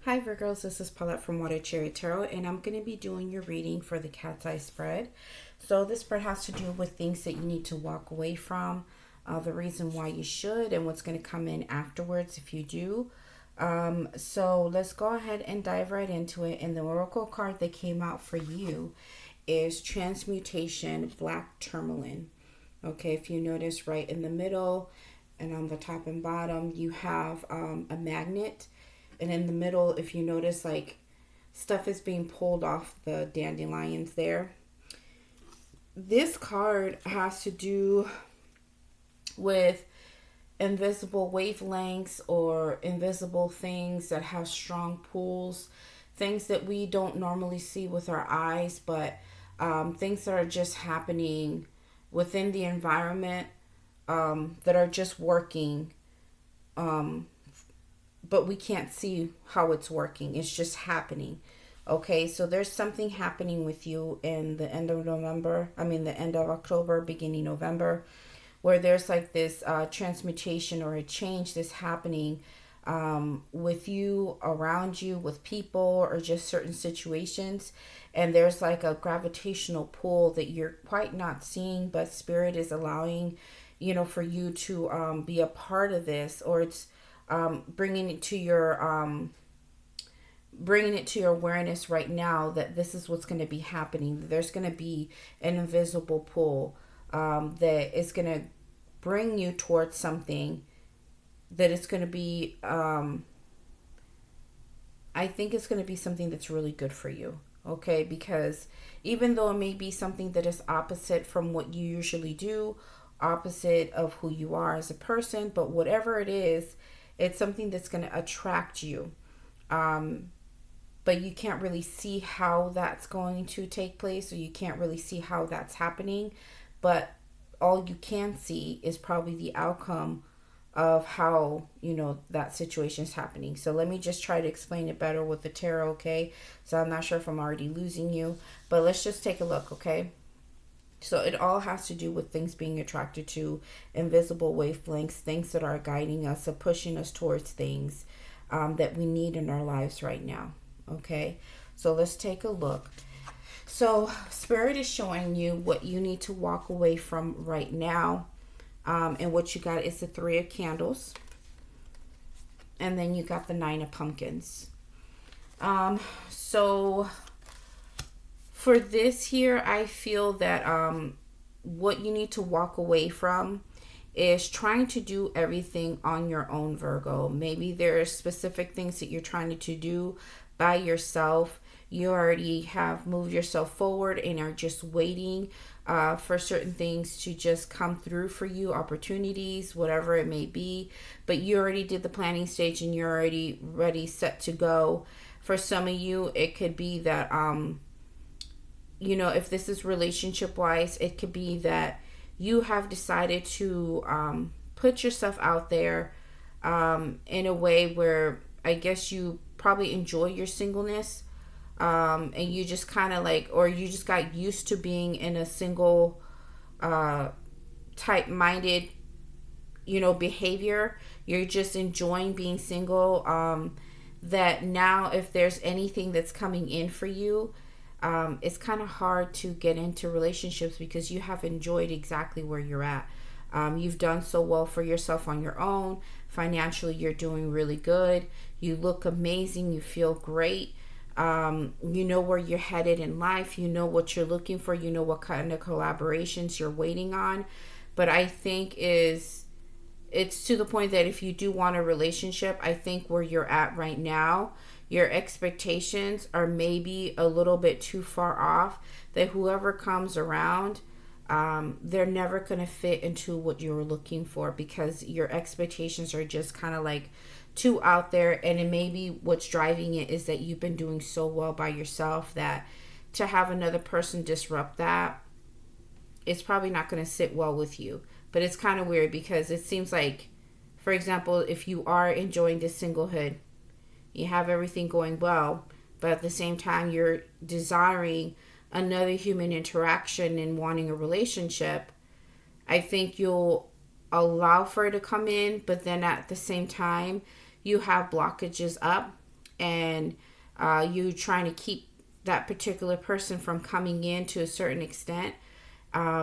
Hi Virgos, this is Paulette from Water Cherry Tarot, and I'm going to be doing your reading for the Cat's Eye spread. So this spread has to do with things that you need to walk away from, the reason why you should, and what's going to come in afterwards if you do. So let's go ahead and dive right into it. And the Oracle card that came out for you is Transmutation Black Tourmaline. Okay, if you notice right in the middle and on the top and bottom, you have a magnet. And in the middle, if you notice, like, stuff is being pulled off the dandelions there. This card has to do with invisible wavelengths or invisible things that have strong pulls, things that we don't normally see with our eyes, but things that are just happening within the environment, that are just working, but we can't see how it's working. It's just happening. Okay, so there's something happening with you in the end of the end of October, beginning November, where there's like this transmutation or a change that's happening with you, around you, with people, or just certain situations. And there's like a gravitational pull that you're quite not seeing, but Spirit is allowing, for you to be a part of this, or it's bringing it to your awareness right now that this is what's going to be happening. There's going to be an invisible pull that is going to bring you towards something that is going to be, I think it's going to be something that's really good for you. Okay, because even though it may be something that is opposite from what you usually do, opposite of who you are as a person, but whatever it is, it's something that's going to attract you. But you can't really see how that's going to take place, or you can't really see how that's happening. But all you can see is probably the outcome of how, that situation is happening. So let me just try to explain it better with the tarot, okay? So I'm not sure if I'm already losing you, but let's just take a look, okay? So it all has to do with things being attracted to invisible wavelengths, things that are guiding us or pushing us towards things that we need in our lives right now. Okay, so let's take a look. So Spirit is showing you what you need to walk away from right now. And what you got is the Three of Candles. And then you got the Nine of Pumpkins. So for this here, I feel that what you need to walk away from is trying to do everything on your own, Virgo. Maybe there are specific things that you're trying to do by yourself. You already have moved yourself forward and are just waiting for certain things to just come through for you, opportunities, whatever it may be. But you already did the planning stage and you're already ready, set to go. For some of you, it could be that if this is relationship wise, it could be that you have decided to put yourself out there in a way where I guess you probably enjoy your singleness, and you just kind of or you just got used to being in a single type minded behavior. You're just enjoying being single, that now if there's anything that's coming in for you, it's kind of hard to get into relationships because you have enjoyed exactly where you're at. You've done so well for yourself on your own. Financially, you're doing really good. You look amazing. You feel great. You know where you're headed in life. You know what you're looking for. You know what kind of collaborations you're waiting on. But I think it's to the point that if you do want a relationship, I think where you're at right now, your expectations are maybe a little bit too far off, that whoever comes around, they're never going to fit into what you're looking for, because your expectations are just kind of too out there. And it may be what's driving it is that you've been doing so well by yourself that to have another person disrupt that, it's probably not going to sit well with you. But it's kind of weird because it seems like, for example, if you are enjoying this singlehood, you have everything going well, but at the same time you're desiring another human interaction and wanting a relationship, I think you'll allow for it to come in, but then at the same time you have blockages up and you trying to keep that particular person from coming in to a certain extent,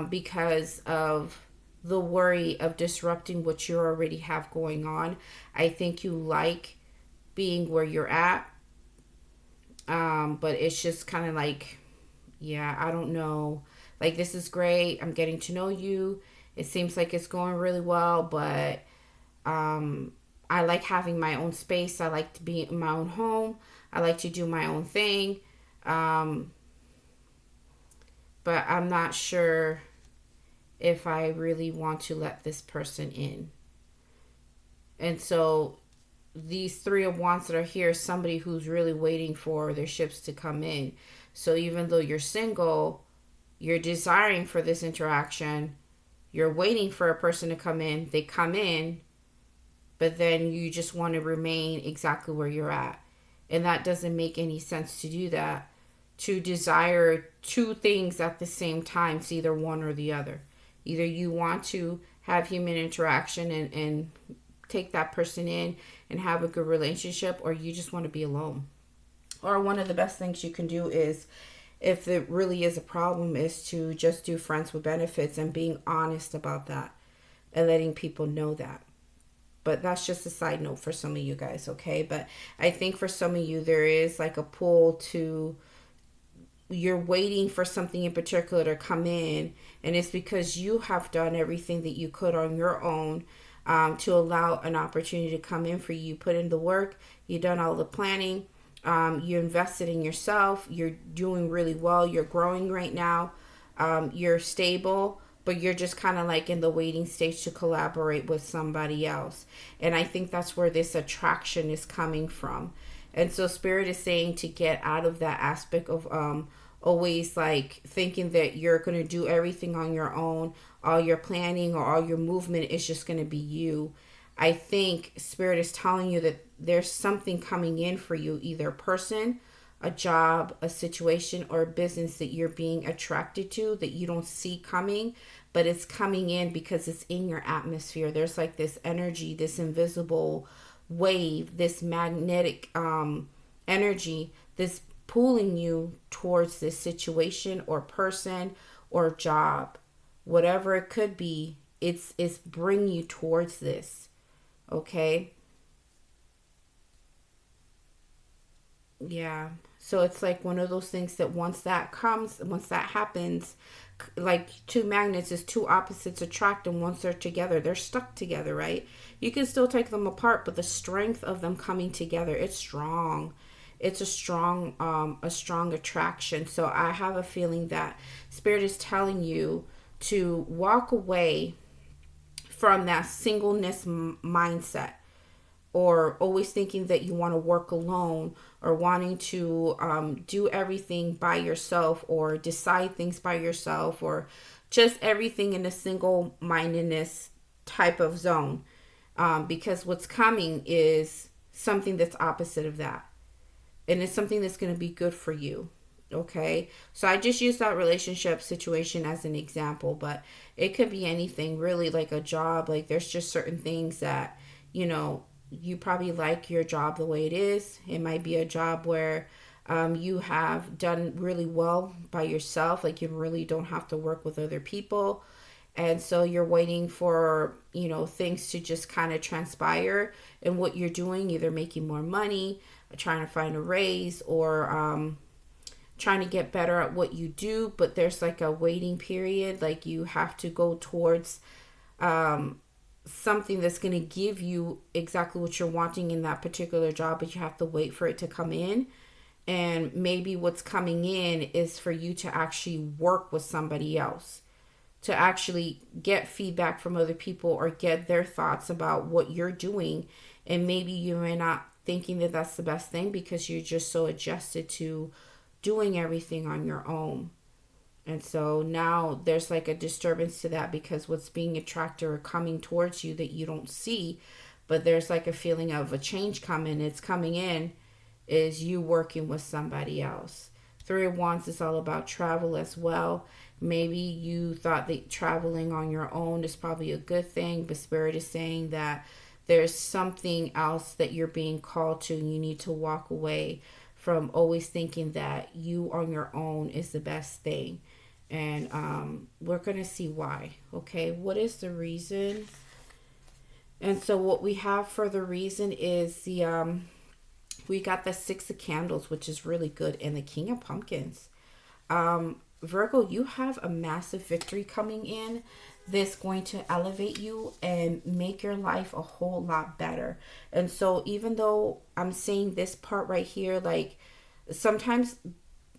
because of the worry of disrupting what you already have going on. I think you like being where you're at, but it's just kind of like, yeah, I don't know. Like, this is great. I'm getting to know you. It seems like it's going really well, but I like having my own space. I like to be in my own home. I like to do my own thing. Um, but I'm not sure if I really want to let this person in. And so these three of wands that are here, somebody who's really waiting for their ships to come in. So even though you're single, you're desiring for this interaction, you're waiting for a person to come in, they come in, but then you just want to remain exactly where you're at. And that doesn't make any sense to do that. To desire two things at the same time, it's either one or the other. Either you want to have human interaction and take that person in and have a good relationship, or you just want to be alone. Or one of the best things you can do is, if it really is a problem, is to just do friends with benefits and being honest about that and letting people know that. But that's just a side note for some of you guys, okay? But I think for some of you, there is like a pull to, you're waiting for something in particular to come in, and it's because you have done everything that you could on your own, to allow an opportunity to come in for you. You put in the work, you've done all the planning, you invested in yourself, you're doing really well, you're growing right now, you're stable, but you're just kind of like in the waiting stage to collaborate with somebody else. And I think that's where this attraction is coming from. And so Spirit is saying to get out of that aspect of always like thinking that you're going to do everything on your own. All your planning or all your movement is just going to be you. I think Spirit is telling you that there's something coming in for you, either a person, a job, a situation, or a business that you're being attracted to that you don't see coming, but it's coming in because it's in your atmosphere. There's like this energy, this invisible wave, this magnetic energy that's pulling you towards this situation or person or job, whatever it could be. It's bringing you towards this. Okay. Yeah. So it's like one of those things that once that happens, like two magnets is two opposites attract, and once they're together, they're stuck together, right? You can still take them apart, but the strength of them coming together, it's strong. It's a strong attraction. So I have a feeling that Spirit is telling you to walk away from that singleness mindset, or always thinking that you want to work alone, or wanting to do everything by yourself, or decide things by yourself, or just everything in a single mindedness type of zone. Because what's coming is something that's opposite of that. And it's something that's going to be good for you. Okay. So I just use that relationship situation as an example, but it could be anything really, like a job. Like there's just certain things that, you probably like your job the way it is. It might be a job where you have done really well by yourself. Like you really don't have to work with other people. And so you're waiting for, things to just kind of transpire in what you're doing, either making more money, trying to find a raise, or trying to get better at what you do. But there's like a waiting period. Like you have to go towards something that's going to give you exactly what you're wanting in that particular job, but you have to wait for it to come in. And maybe what's coming in is for you to actually work with somebody else, to actually get feedback from other people or get their thoughts about what you're doing. And maybe you're not thinking that that's the best thing because you're just so adjusted to doing everything on your own. And so now there's like a disturbance to that, because what's being attracted or coming towards you that you don't see, but there's like a feeling of a change coming. It's coming in, is you working with somebody else. Three of Wands is all about travel as well. Maybe you thought that traveling on your own is probably a good thing, but Spirit is saying that there's something else that you're being called to, and you need to walk away from always thinking that you on your own is the best thing. And we're going to see why. Okay, what is the reason? And so what we have for the reason is the we got the Six of Candles, which is really good, and the King of Pumpkins. Virgo, you have a massive victory coming in that's going to elevate you and make your life a whole lot better. And so even though I'm saying this part right here, like sometimes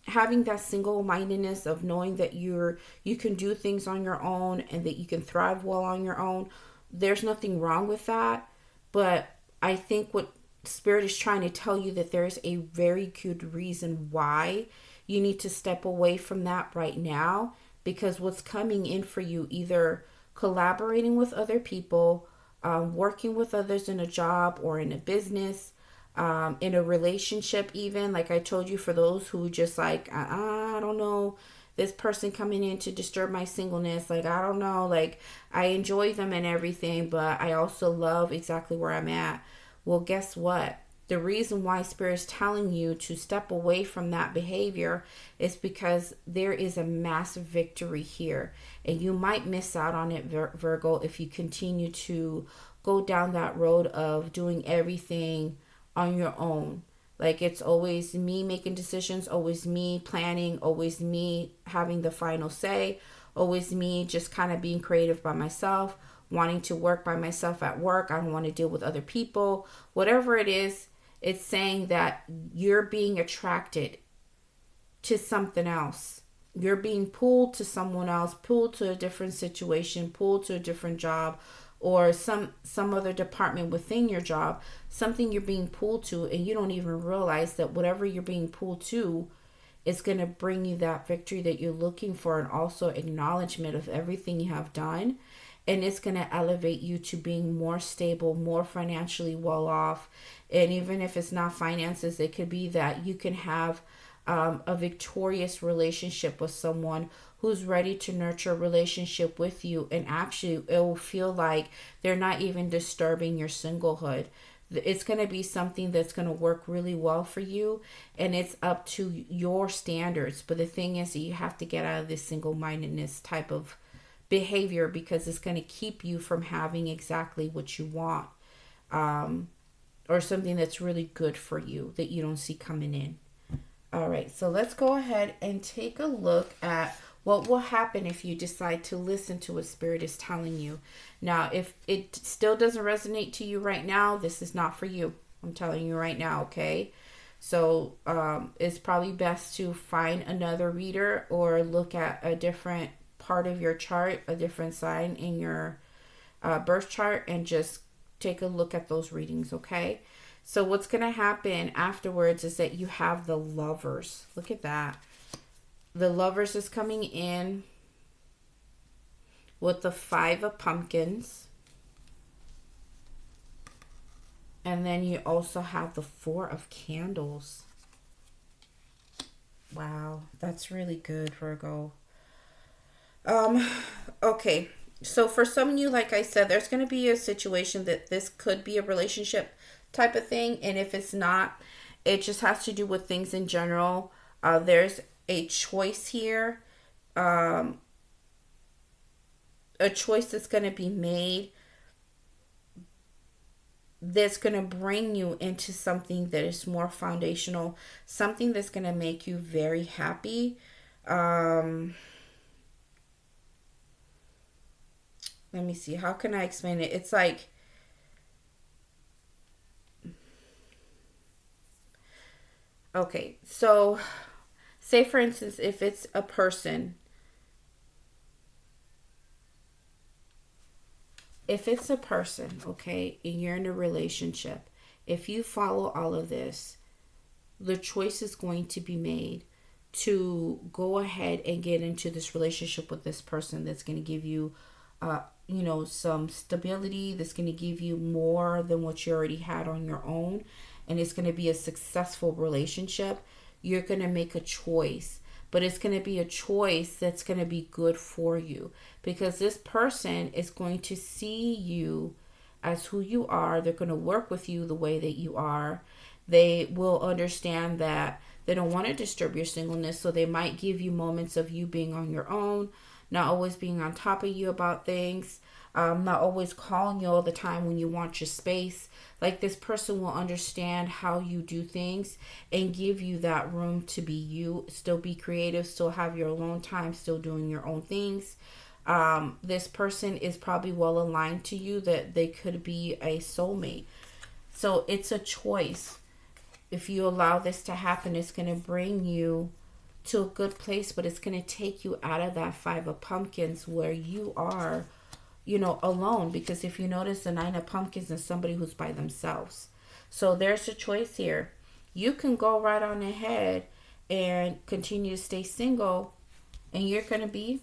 having that single-mindedness of knowing that you can do things on your own and that you can thrive well on your own, there's nothing wrong with that. But I think what Spirit is trying to tell you, that there's a very good reason why you need to step away from that right now, because what's coming in for you, either collaborating with other people, working with others in a job or in a business, in a relationship, even like I told you, for those who just like, I don't know, this person coming in to disturb my singleness, like I don't know, like I enjoy them and everything, but I also love exactly where I'm at. Well, guess what? The reason why Spirit is telling you to step away from that behavior is because there is a massive victory here. And you might miss out on it, Virgo, if you continue to go down that road of doing everything on your own. Like it's always me making decisions, always me planning, always me having the final say, always me just kind of being creative by myself, wanting to work by myself at work. I don't want to deal with other people. Whatever it is, it's saying that you're being attracted to something else. You're being pulled to someone else, pulled to a different situation, pulled to a different job, or some other department within your job, something you're being pulled to, and you don't even realize that whatever you're being pulled to is going to bring you that victory that you're looking for, and also acknowledgement of everything you have done. And it's going to elevate you to being more stable, more financially well off. And even if it's not finances, it could be that you can have a victorious relationship with someone who's ready to nurture a relationship with you. And actually, it will feel like they're not even disturbing your singlehood. It's going to be something that's going to work really well for you. And it's up to your standards. But the thing is that you have to get out of this single-mindedness type of behavior, because it's going to keep you from having exactly what you want, or something that's really good for you that you don't see coming in. All right, so let's go ahead and take a look at what will happen if you decide to listen to what Spirit is telling you. Now, if it still doesn't resonate to you right now, this is not for you. I'm telling you right now, okay? So it's probably best to find another reader or look at a different part of your chart, a different sign in your birth chart, and just take a look at those readings, okay? So what's going to happen afterwards is that you have the Lovers. Look at that. The Lovers is coming in with the Five of Pumpkins. And then you also have the Four of Candles. Wow, that's really good, Virgo. Okay, so for some of you, like I said, there's going to be a situation that this could be a relationship type of thing, and if it's not, it just has to do with things in general. There's a choice here, a choice that's going to be made that's going to bring you into something that is more foundational, something that's going to make you very happy. Let me see. How can I explain it? It's like, okay, so say for instance, if it's a person, okay, and you're in a relationship, if you follow all of this, the choice is going to be made to go ahead and get into this relationship with this person that's going to give you some stability, that's going to give you more than what you already had on your own, and it's going to be a successful relationship. You're going to make a choice, but it's going to be a choice that's going to be good for you, because this person is going to see you as who you are. They're going to work with you the way that you are. They will understand that they don't want to disturb your singleness, so they might give you moments of you being on your own, not always being on top of you about things, not always calling you all the time when you want your space. Like, this person will understand how you do things and give you that room to be you, still be creative, still have your alone time, still doing your own things. This person is probably well aligned to you, that they could be a soulmate. So it's a choice. If you allow this to happen, it's going to bring you to a good place, but it's going to take you out of that Five of Pumpkins where you are, alone. Because if you notice, the Nine of Pumpkins is somebody who's by themselves. So there's a choice here. You can go right on ahead and continue to stay single, and you're going to be,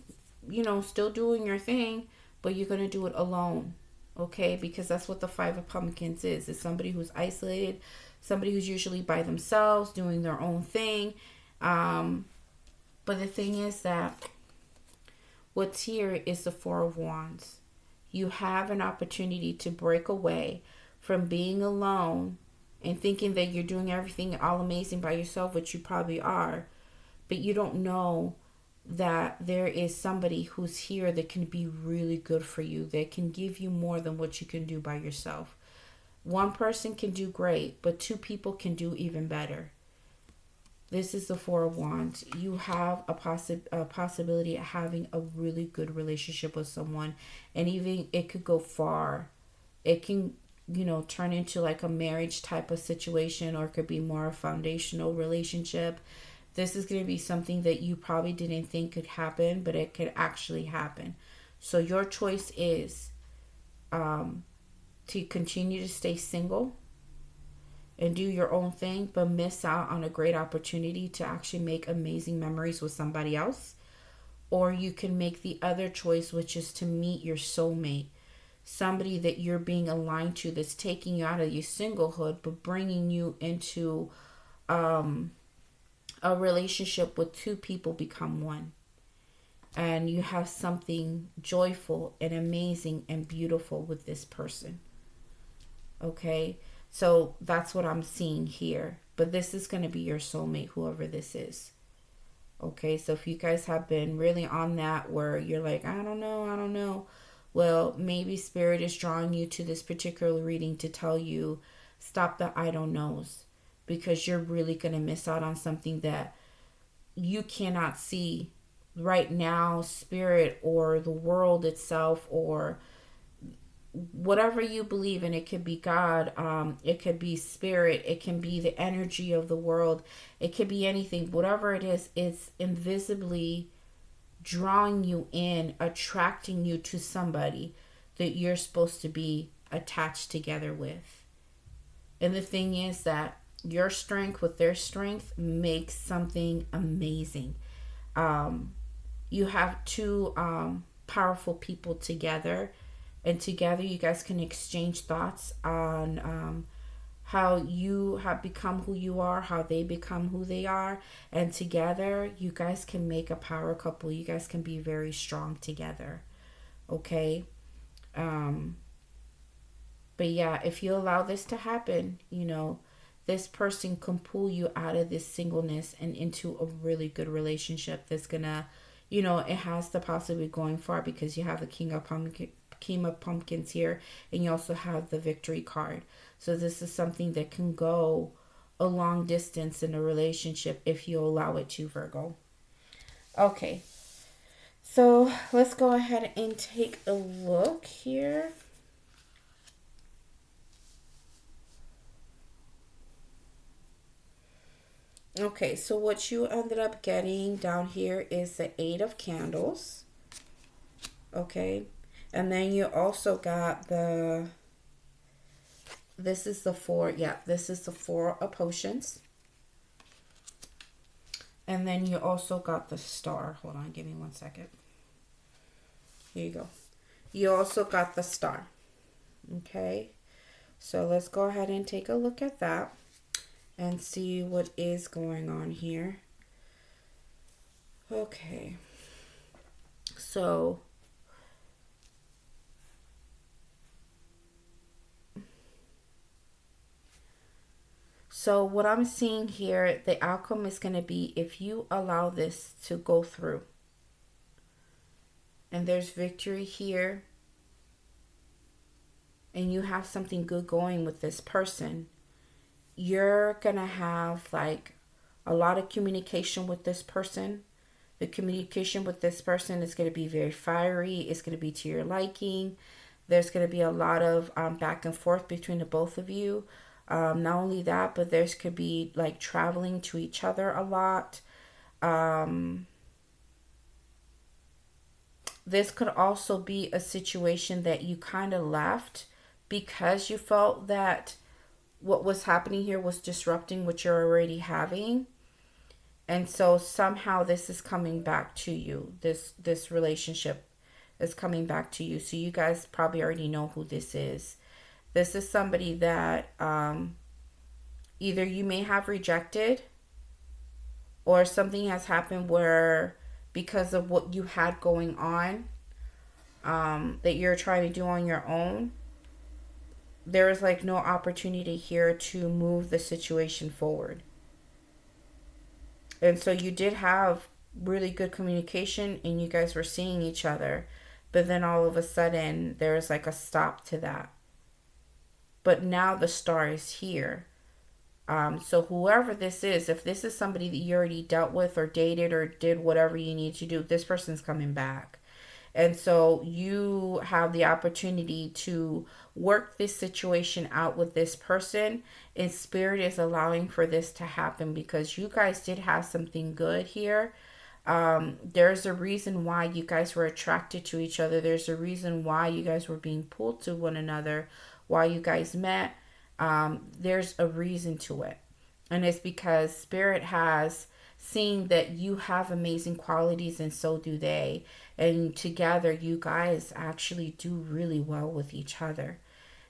still doing your thing, but you're going to do it alone. Okay? Because that's what the Five of Pumpkins is. It's somebody who's isolated, somebody who's usually by themselves doing their own thing. But the thing is that what's here is the Four of Wands. You have an opportunity to break away from being alone and thinking that you're doing everything all amazing by yourself, which you probably are, but you don't know that there is somebody who's here that can be really good for you, that can give you more than what you can do by yourself. One person can do great, but two people can do even better. This is the Four of Wands. You have a possibility of having a really good relationship with someone, and even it could go far. It can, turn into like a marriage type of situation, or it could be more a foundational relationship. This is going to be something that you probably didn't think could happen, but it could actually happen. So your choice is to continue to stay single and do your own thing, but miss out on a great opportunity to actually make amazing memories with somebody else. Or you can make the other choice, which is to meet your soulmate, somebody that you're being aligned to, that's taking you out of your singlehood, but bringing you into a relationship with two people become one. And you have something joyful and amazing and beautiful with this person. Okay? So that's what I'm seeing here. But this is going to be your soulmate, whoever this is. Okay? So if you guys have been really on that where you're like, I don't know. Well, maybe Spirit is drawing you to this particular reading to tell you, stop the I don't knows. Because you're really going to miss out on something that you cannot see right now. Spirit or the world itself, or whatever you believe in. It could be God, it could be spirit, it can be the energy of the world, it could be anything. Whatever it is, it's invisibly drawing you in, attracting you to somebody that you're supposed to be attached together with. And the thing is that your strength with their strength makes something amazing. You have two powerful people together, and together you guys can exchange thoughts on how you have become who you are, how they become who they are, and together you guys can make a power couple. You guys can be very strong together. Okay? But yeah, if you allow this to happen, this person can pull you out of this singleness and into a really good relationship that's gonna, it has the possibility of going far, because you have the King of Pumpkins here, and you also have the Victory card. So this is something that can go a long distance in a relationship if you allow it to, Virgo. Okay, so let's go ahead and take a look here. Okay, so what you ended up getting down here is the Eight of Candles. Okay, and then you also got this is the Four of Potions. And then you also got the Star. Hold on, give me 1 second. Here you go. You also got the Star. Okay, so let's go ahead and take a look at that and see what is going on here. Okay, so So what I'm seeing here, the outcome is going to be if you allow this to go through. And there's victory here. And you have something good going with this person. You're going to have like a lot of communication with this person. The communication with this person is going to be very fiery. It's going to be to your liking. There's going to be a lot of back and forth between the both of you. Not only that, but there's could be like traveling to each other a lot. This could also be a situation that you kind of left because you felt that what was happening here was disrupting what you're already having. And so somehow this is coming back to you. This relationship is coming back to you. So you guys probably already know who this is. This is somebody that either you may have rejected, or something has happened where because of what you had going on that you're trying to do on your own, there is like no opportunity here to move the situation forward. And so you did have really good communication and you guys were seeing each other, but then all of a sudden there was like a stop to that. But now the star is here. So whoever this is, if this is somebody that you already dealt with or dated or did whatever you need to do, this person's coming back. And so you have the opportunity to work this situation out with this person. And Spirit is allowing for this to happen because you guys did have something good here. There's a reason why you guys were attracted to each other. There's a reason why you guys were being pulled to one another, why you guys met. There's a reason to it. And it's because Spirit has seen that you have amazing qualities and so do they. And together you guys actually do really well with each other.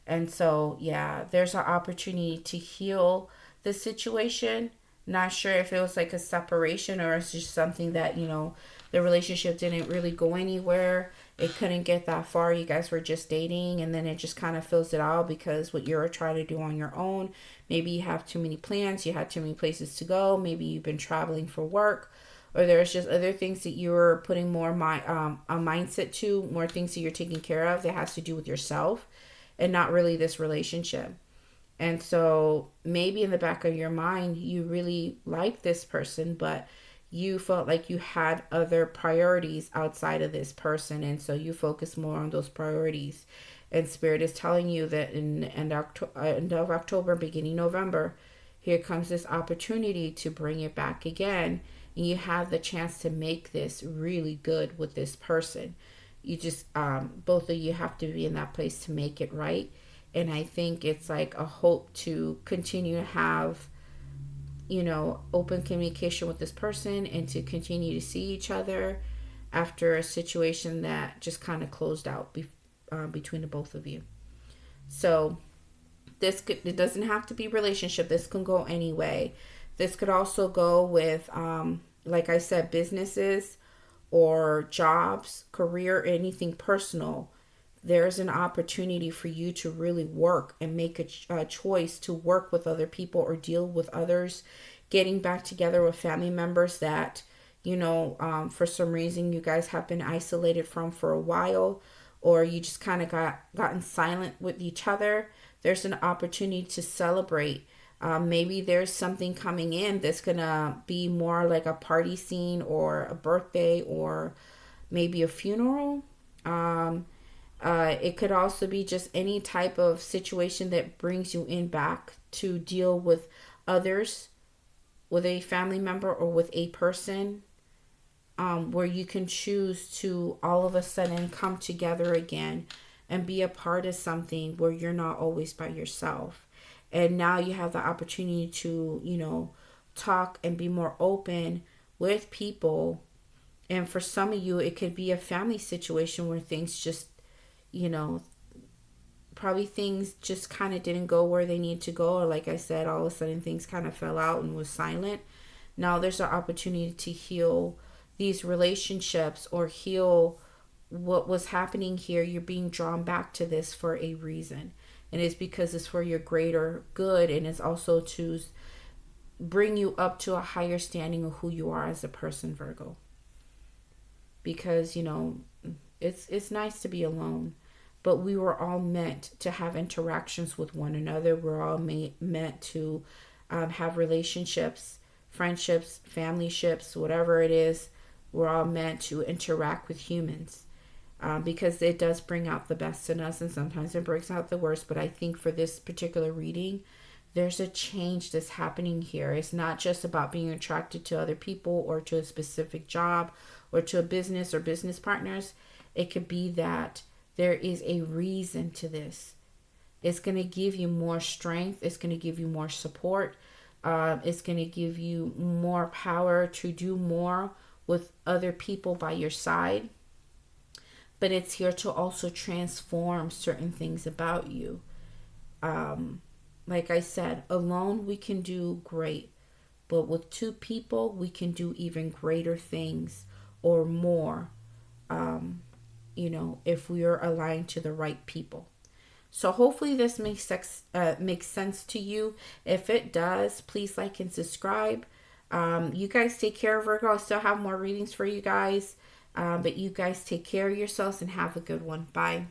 And so, yeah, there's an opportunity to heal the situation. Not sure if it was like a separation or it's just something that, the relationship didn't really go anywhere. It couldn't get that far. You guys were just dating and then it just kind of fills it out because what you're trying to do on your own. Maybe you have too many plans. You had too many places to go. Maybe you've been traveling for work. Or there's just other things that you're putting more a mindset to, more things that you're taking care of that has to do with yourself and not really this relationship. And so maybe in the back of your mind, you really like this person, but you felt like you had other priorities outside of this person. And so you focus more on those priorities. And Spirit is telling you that in the end of October, beginning November, here comes this opportunity to bring it back again. And you have the chance to make this really good with this person. You just, both of you have to be in that place to make it right. And I think it's like a hope to continue to have, open communication with this person and to continue to see each other after a situation that just kind of closed out between the both of you. So it doesn't have to be relationship. This can go any way. This could also go with, like I said, businesses or jobs, career, anything personal. There's an opportunity for you to really work and make a choice to work with other people or deal with others, getting back together with family members that, for some reason you guys have been isolated from for a while, or you just kind of gotten silent with each other. There's an opportunity to celebrate. Maybe there's something coming in that's gonna be more like a party scene or a birthday or maybe a funeral. It could also be just any type of situation that brings you in back to deal with others, with a family member or with a person, where you can choose to all of a sudden come together again and be a part of something where you're not always by yourself. And now you have the opportunity to, talk and be more open with people. And for some of you, it could be a family situation where things just, probably things just kind of didn't go where they need to go. Or like I said, all of a sudden things kind of fell out and was silent. Now there's an opportunity to heal these relationships or heal what was happening here. You're being drawn back to this for a reason. And it's because it's for your greater good, and it's also to bring you up to a higher standing of who you are as a person, Virgo. Because, it's nice to be alone, but we were all meant to have interactions with one another. We're all meant to have relationships, friendships, family ships, whatever it is. We're all meant to interact with humans, because it does bring out the best in us, and sometimes it brings out the worst. But I think for this particular reading, there's a change that's happening here. It's not just about being attracted to other people or to a specific job or to a business or business partners. It could be that there is a reason to this. It's going to give you more strength. It's going to give you more support. It's going to give you more power to do more with other people by your side. But it's here to also transform certain things about you. Like I said, alone we can do great. But with two people, we can do even greater things or more, if we are aligned to the right people. So hopefully this makes sense to you. If it does, please like and subscribe. You guys take care, Virgo. I'll still have more readings for you guys. But you guys take care of yourselves and have a good one. Bye.